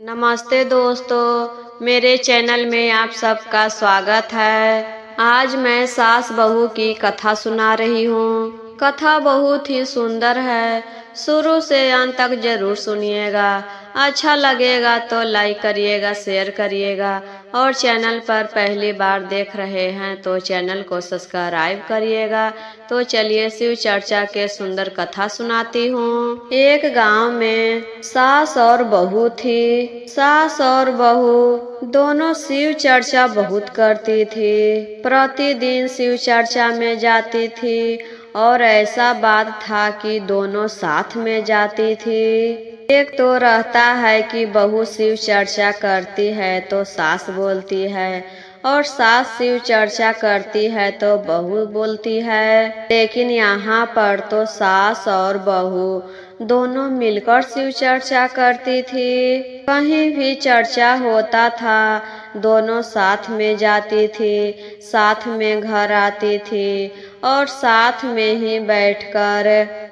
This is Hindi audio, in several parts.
नमस्ते दोस्तों, मेरे चैनल में आप सबका स्वागत है। आज मैं सास बहू की कथा सुना रही हूँ। कथा बहुत ही सुंदर है, शुरू से अंत तक जरूर सुनिएगा। अच्छा लगेगा तो लाइक करिएगा, शेयर करिएगा और चैनल पर पहली बार देख रहे हैं तो चैनल को सब्सक्राइब करिएगा। तो चलिए शिव चर्चा के सुंदर कथा सुनाती हूँ। एक गांव में सास और बहू थी। सास और बहू दोनों शिव चर्चा बहुत करती थी। प्रतिदिन शिव चर्चा में जाती थी और ऐसा बात था कि दोनों साथ में जाती थी। एक तो रहता है कि बहू शिव चर्चा करती है तो सास बोलती है और सास शिव चर्चा करती है तो बहू बोलती है। लेकिन यहाँ पर तो सास और बहू दोनों मिलकर शिव चर्चा करती थी। कहीं भी चर्चा होता था दोनों साथ में जाती थी, साथ में घर आती थी और साथ में ही बैठकर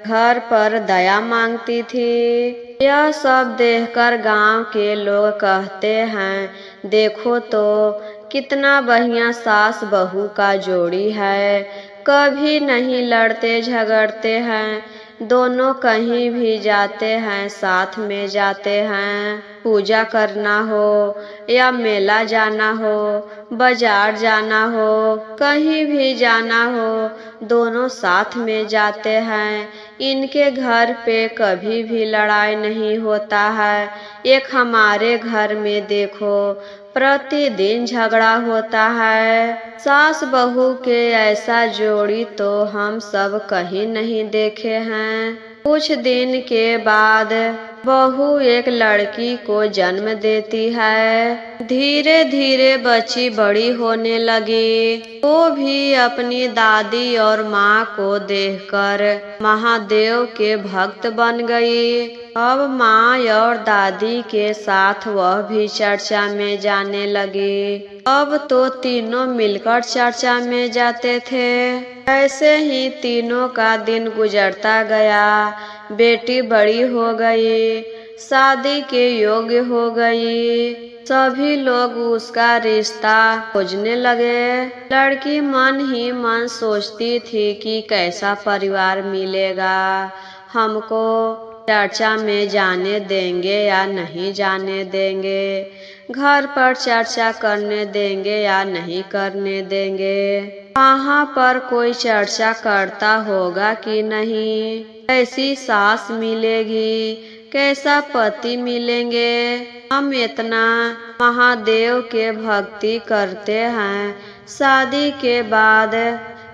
घर पर दया मांगती थी। यह सब देखकर गांव के लोग कहते हैं, देखो तो कितना बढ़िया सास बहू का जोड़ी है। कभी नहीं लड़ते झगड़ते हैं, दोनों कहीं भी जाते हैं साथ में जाते हैं। पूजा करना हो या मेला जाना हो, बाजार जाना हो, कहीं भी जाना हो, दोनों साथ में जाते हैं। इनके घर पे कभी भी लड़ाई नहीं होता है। एक हमारे घर में देखो प्रतिदिन झगड़ा होता है। सास बहू के ऐसा जोड़ी तो हम सब कहीं नहीं देखे हैं। कुछ दिन के बाद बहू एक लड़की को जन्म देती है। धीरे धीरे बच्ची बड़ी होने लगी। वो भी अपनी दादी और माँ को देखकर महादेव के भक्त बन गई। अब माँ और दादी के साथ वह भी चर्चा में जाने लगी। अब तो तीनों मिलकर चर्चा में जाते थे। ऐसे ही तीनों का दिन गुजरता गया। बेटी बड़ी हो गई, शादी के योग्य हो गई। सभी लोग उसका रिश्ता खोजने लगे। लड़की मन ही मन सोचती थी कि कैसा परिवार मिलेगा, हमको चर्चा में जाने देंगे या नहीं जाने देंगे, घर पर चर्चा करने देंगे या नहीं करने देंगे, वहाँ पर कोई चर्चा करता होगा कि नहीं, कैसी सास मिलेगी, कैसा पति मिलेंगे। हम इतना महादेव के भक्ति करते हैं, शादी के बाद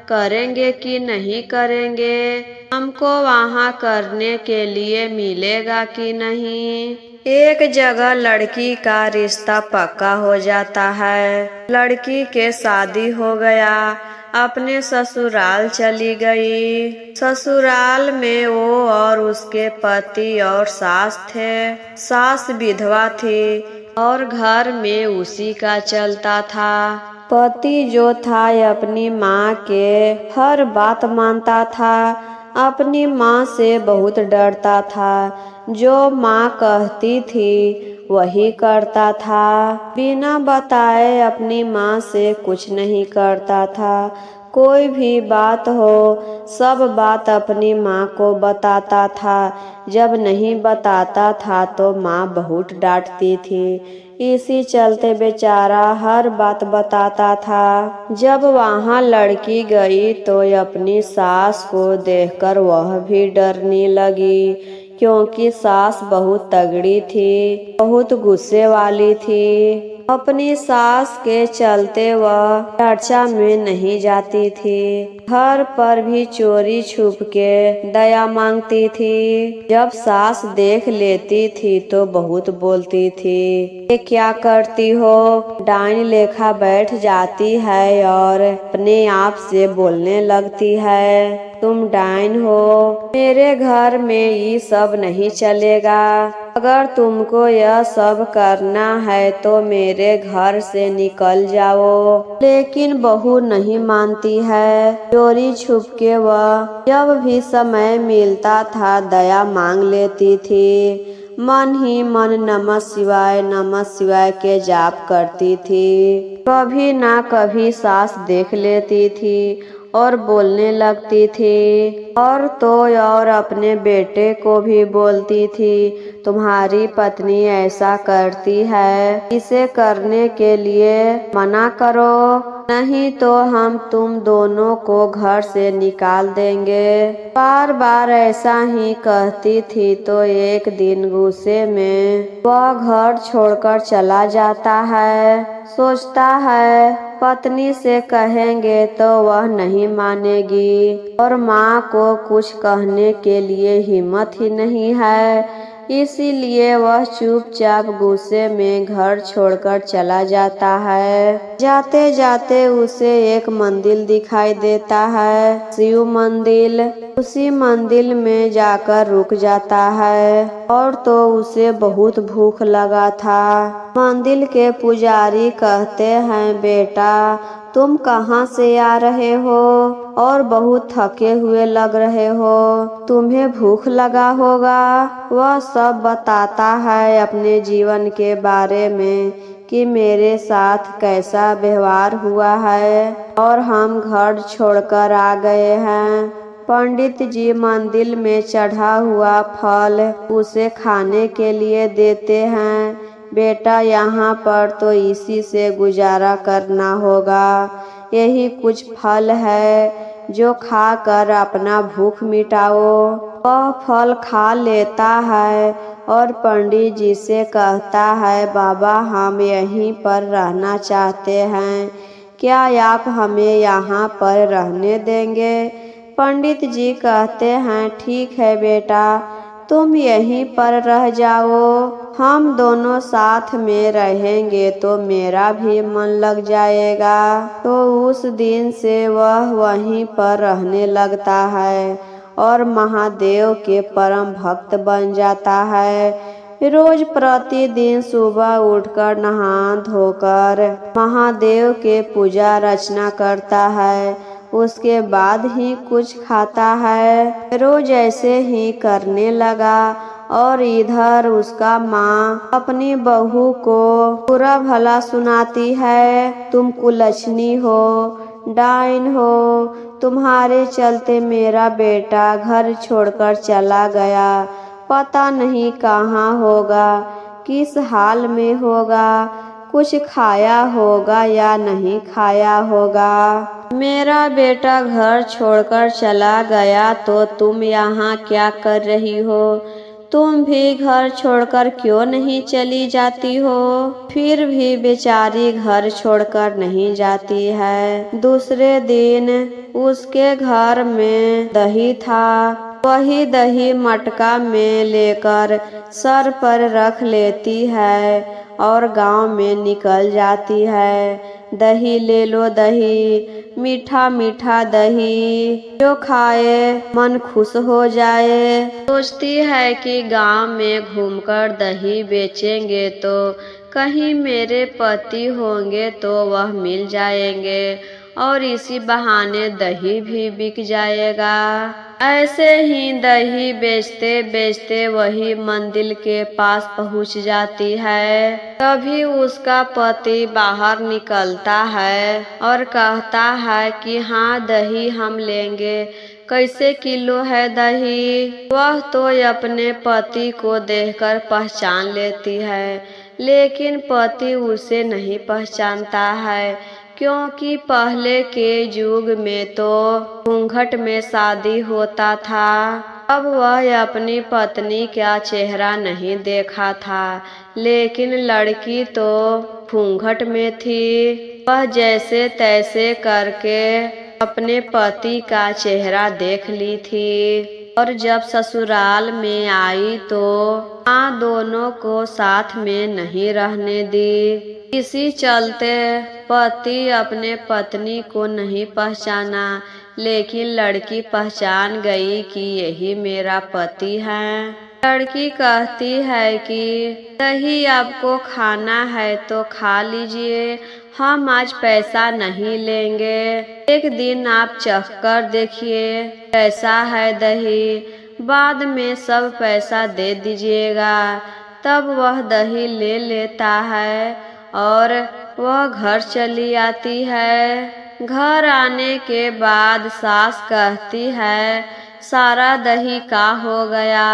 करेंगे कि नहीं करेंगे, हमको वहाँ करने के लिए मिलेगा कि नहीं। एक जगह लड़की का रिश्ता पक्का हो जाता है। लड़की के शादी हो गया, अपने ससुराल चली गई। ससुराल में वो और उसके पति और सास थे। सास विधवा थी और घर में उसी का चलता था। पति जो था अपनी माँ के हर बात मानता था। अपनी माँ से बहुत डरता था। जो माँ कहती थी वही करता था। बिना बताए अपनी माँ से कुछ नहीं करता था। कोई भी बात हो सब बात अपनी माँ को बताता था। जब नहीं बताता था तो माँ बहुत डांटती थी। इसी चलते बेचारा हर बात बताता था। जब वहाँ लड़की गई तो अपनी सास को देखकर वह भी डरने लगी, क्योंकि सास बहुत तगड़ी थी, बहुत गुस्से वाली थी। अपनी सास के चलते वह चर्चा में नहीं जाती थी। घर पर भी चोरी छुप के दया मांगती थी। जब सास देख लेती थी तो बहुत बोलती थी, ये क्या करती हो, डाइन लेखा बैठ जाती है और अपने आप से बोलने लगती है, तुम डाइन हो, मेरे घर में ये सब नहीं चलेगा। अगर तुमको यह सब करना है तो मेरे घर से निकल जाओ। लेकिन बहू नहीं मानती है। चोरी छुप के वह जब भी समय मिलता था दया मांग लेती थी। मन ही मन नमः शिवाय के जाप करती थी। कभी ना कभी सास देख लेती थी और बोलने लगती थी। और तो और अपने बेटे को भी बोलती थी, तुम्हारी पत्नी ऐसा करती है, इसे करने के लिए मना करो, नहीं तो हम तुम दोनों को घर से निकाल देंगे। बार बार ऐसा ही कहती थी तो एक दिन गुस्से में वह घर छोड़कर चला जाता है। सोचता है पत्नी से कहेंगे तो वह नहीं मानेगी और माँ को कुछ कहने के लिए हिम्मत ही नहीं है, इसीलिए वह चुपचाप गुस्से में घर छोड़कर चला जाता है। जाते जाते उसे एक मंदिर दिखाई देता है, शिव मंदिर। उसी मंदिर में जाकर रुक जाता है और तो उसे बहुत भूख लगा था। मंदिर के पुजारी कहते हैं, बेटा तुम कहाँ से आ रहे हो और बहुत थके हुए लग रहे हो, तुम्हें भूख लगा होगा। वह सब बताता है अपने जीवन के बारे में कि मेरे साथ कैसा व्यवहार हुआ है और हम घर छोड़कर आ गए हैं। पंडित जी मंदिर में चढ़ा हुआ फल उसे खाने के लिए देते हैं। बेटा यहाँ पर तो इसी से गुजारा करना होगा, यही कुछ फल है जो खाकर अपना भूख मिटाओ। वह फल खा लेता है और पंडित जी से कहता है, बाबा हम यहीं पर रहना चाहते हैं, क्या आप हमें यहाँ पर रहने देंगे। पंडित जी कहते हैं, ठीक है बेटा तुम यहीं पर रह जाओ, हम दोनों साथ में रहेंगे तो मेरा भी मन लग जाएगा। तो उस दिन से वह वहीं पर रहने लगता है और महादेव के परम भक्त बन जाता है। रोज प्रतिदिन सुबह उठकर नहा धोकर महादेव के पूजा अर्चना करता है, उसके बाद ही कुछ खाता है। रोज ऐसे ही करने लगा और इधर उसका माँ अपनी बहू को बुरा भला सुनाती है, तुम कुलच्छनी हो, डाइन हो, तुम्हारे चलते मेरा बेटा घर छोड़कर चला गया, पता नहीं कहाँ होगा, किस हाल में होगा, कुछ खाया होगा या नहीं खाया होगा। मेरा बेटा घर छोड़कर चला गया तो तुम यहाँ क्या कर रही हो, तुम भी घर छोड़कर क्यों नहीं चली जाती हो। फिर भी बेचारी घर छोड़कर नहीं जाती है। दूसरे दिन उसके घर में दही था, वही दही मटका में लेकर सर पर रख लेती है और गांव में निकल जाती है। दही ले लो दही, मीठा मीठा दही, जो खाए मन खुश हो जाए। सोचती है कि गांव में घूमकर दही बेचेंगे तो कहीं मेरे पति होंगे तो वह मिल जाएंगे और इसी बहाने दही भी बिक जाएगा। ऐसे ही दही बेचते बेचते वही मंदिर के पास पहुंच जाती है। तभी उसका पति बाहर निकलता है और कहता है कि हाँ दही हम लेंगे, कैसे किलो है दही। वह तो अपने पति को देखकर पहचान लेती है, लेकिन पति उसे नहीं पहचानता है, क्योंकि पहले के युग में तो घूंघट में शादी होता था। अब वह अपनी पत्नी का चेहरा नहीं देखा था, लेकिन लड़की तो घूंघट में थी। वह जैसे तैसे करके अपने पति का चेहरा देख ली थी और जब ससुराल में आई तो माँ दोनों को साथ में नहीं रहने दी। इसी चलते पति अपने पत्नी को नहीं पहचाना, लेकिन लड़की पहचान गई कि यही मेरा पति है। लड़की कहती है कि दही आपको खाना है तो खा लीजिए, हम आज पैसा नहीं लेंगे, एक दिन आप चख कर देखिए कैसा है दही। बाद में सब पैसा दे दीजिएगा। तब वह दही ले लेता है और वह घर चली आती है। घर आने के बाद सास कहती है, सारा दही का हो गया,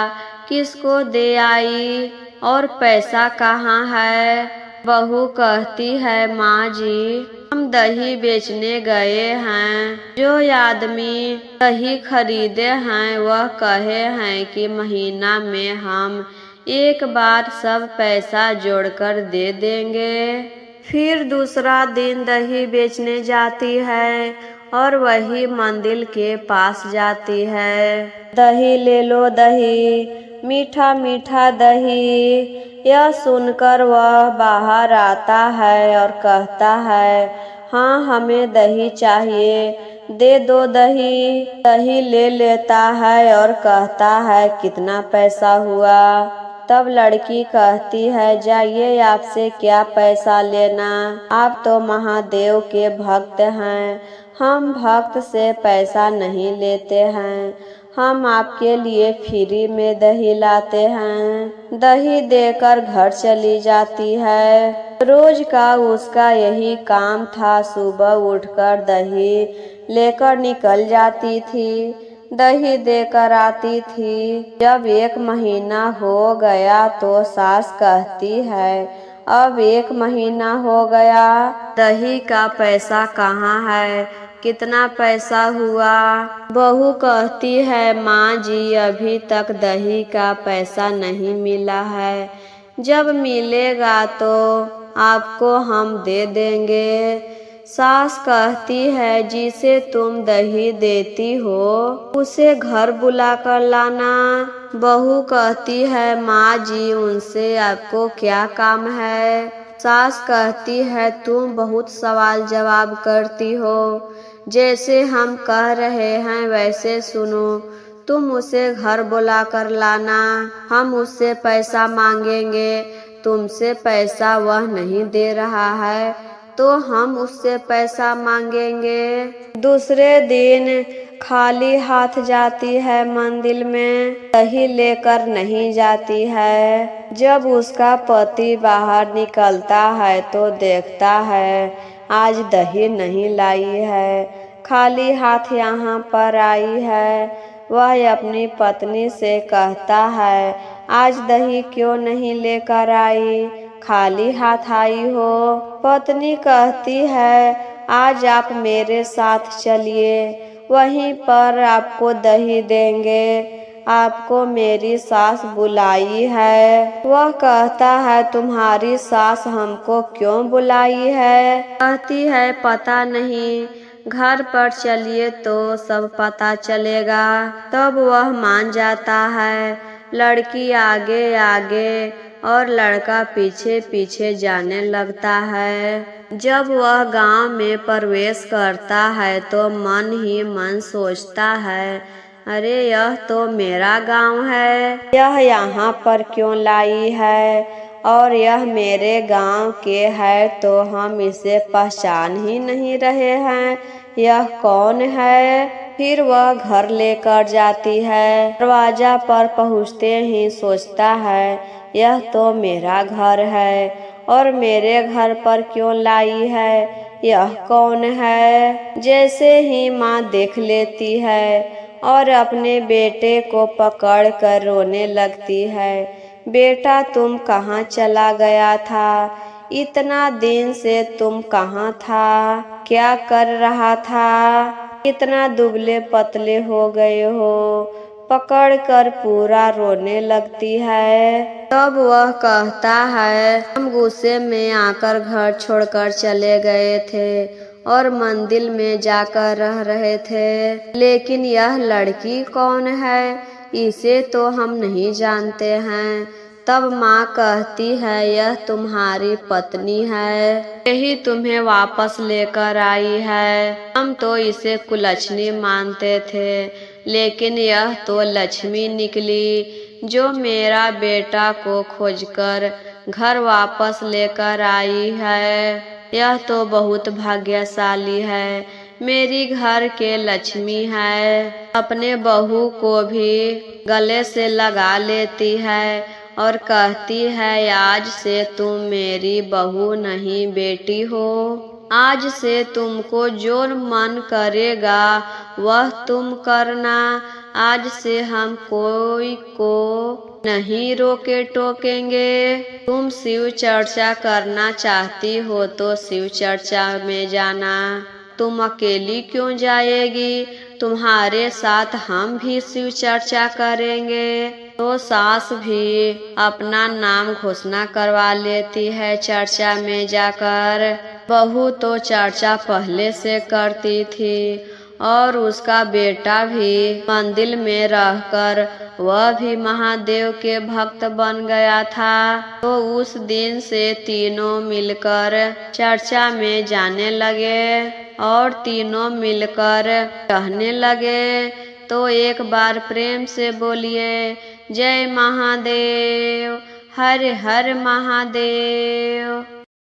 किसको दे आई और पैसा कहाँ है? बहू कहती है, माँ जी, हम दही बेचने गए हैं। जो आदमी दही खरीदे हैं वह कहे हैं कि महीना में हम एक बार सब पैसा जोड़कर दे देंगे। फिर दूसरा दिन दही बेचने जाती है और वही मंदिर के पास जाती है। दही ले लो दही, मीठा मीठा दही। यह सुनकर वह बाहर आता है और कहता है, हाँ हमें दही चाहिए, दे दो दही। दही ले लेता है और कहता है, कितना पैसा हुआ? तब लड़की कहती है, जाइए आपसे क्या पैसा लेना, आप तो महादेव के भक्त हैं, हम भक्त से पैसा नहीं लेते हैं, हम आपके लिए फ्री में दही लाते हैं। दही देकर घर चली जाती है। रोज का उसका यही काम था, सुबह उठकर दही लेकर निकल जाती थी, दही देकर आती थी। जब 1 महीना हो गया तो सास कहती है, अब 1 महीना हो गया, दही का पैसा कहाँ है, कितना पैसा हुआ? बहू कहती है, माँ जी अभी तक दही का पैसा नहीं मिला है, जब मिलेगा तो आपको हम दे देंगे। सास कहती है, जिसे तुम दही देती हो उसे घर बुला कर लाना। बहू कहती है, माँ जी उनसे आपको क्या काम है? सास कहती है, तुम बहुत सवाल जवाब करती हो, जैसे हम कह रहे हैं वैसे सुनो। तुम उसे घर बुला कर लाना, हम उससे पैसा मांगेंगे, तुमसे पैसा वह नहीं दे रहा है तो हम उससे पैसा मांगेंगे। दूसरे दिन खाली हाथ जाती है मंदिर में, दही लेकर नहीं जाती है। जब उसका पति बाहर निकलता है तो देखता है आज दही नहीं लाई है, खाली हाथ यहाँ पर आई है। वह अपनी पत्नी से कहता है, आज दही क्यों नहीं लेकर आई, खाली हाथ आई हो? पत्नी कहती है, आज आप मेरे साथ चलिए, वहीं पर आपको दही देंगे, आपको मेरी सास बुलाई है। वह कहता है, तुम्हारी सास हमको क्यों बुलाई है? कहती है, पता नहीं, घर पर चलिए तो सब पता चलेगा। तब वह मान जाता है। लड़की आगे आगे और लड़का पीछे पीछे जाने लगता है। जब वह गांव में प्रवेश करता है तो मन ही मन सोचता है, अरे यह तो मेरा गांव है, यह यहाँ पर क्यों लाई है, और यह मेरे गांव के है तो हम इसे पहचान ही नहीं रहे हैं, यह कौन है? फिर वह घर लेकर जाती है। दरवाजा पर पहुँचते ही सोचता है, यह तो मेरा घर है और मेरे घर पर क्यों लाई है, यह कौन है? जैसे ही माँ देख लेती है और अपने बेटे को पकड़ कर रोने लगती है, बेटा तुम कहाँ चला गया था, इतना दिन से तुम कहाँ था, क्या कर रहा था, कितना दुबले पतले हो गए हो? पकड़ कर पूरा रोने लगती है। तब वह कहता है, हम गुस्से में आकर घर छोड़कर चले गए थे और मंदिर में जाकर रह रहे थे, लेकिन यह लड़की कौन है, इसे तो हम नहीं जानते हैं। तब माँ कहती है, यह तुम्हारी पत्नी है, यही तुम्हें वापस लेकर आई है। हम तो इसे कुलच्छनी मानते थे, लेकिन यह तो लक्ष्मी निकली जो मेरा बेटा को खोजकर घर वापस लेकर आई है। यह तो बहुत भाग्यशाली है, मेरी घर के लक्ष्मी है। अपने बहू को भी गले से लगा लेती है और कहती है, आज से तुम मेरी बहू नहीं बेटी हो। आज से तुमको जो मन करेगा वह तुम करना। आज से हम कोई को नहीं रोके टोकेंगे। तुम शिव चर्चा करना चाहती हो तो शिव चर्चा में जाना। तुम अकेली क्यों जाएगी? तुम्हारे साथ हम भी शिव चर्चा करेंगे। तो सास भी अपना नाम घोषणा करवा लेती है चर्चा में जाकर। बहू तो चर्चा पहले से करती थी और उसका बेटा भी मंदिर में रहकर वह भी महादेव के भक्त बन गया था। तो उस दिन से तीनों मिलकर चर्चा में जाने लगे और तीनों मिलकर कहने लगे। तो एक बार प्रेम से बोलिए, जय महादेव, हर हर महादेव।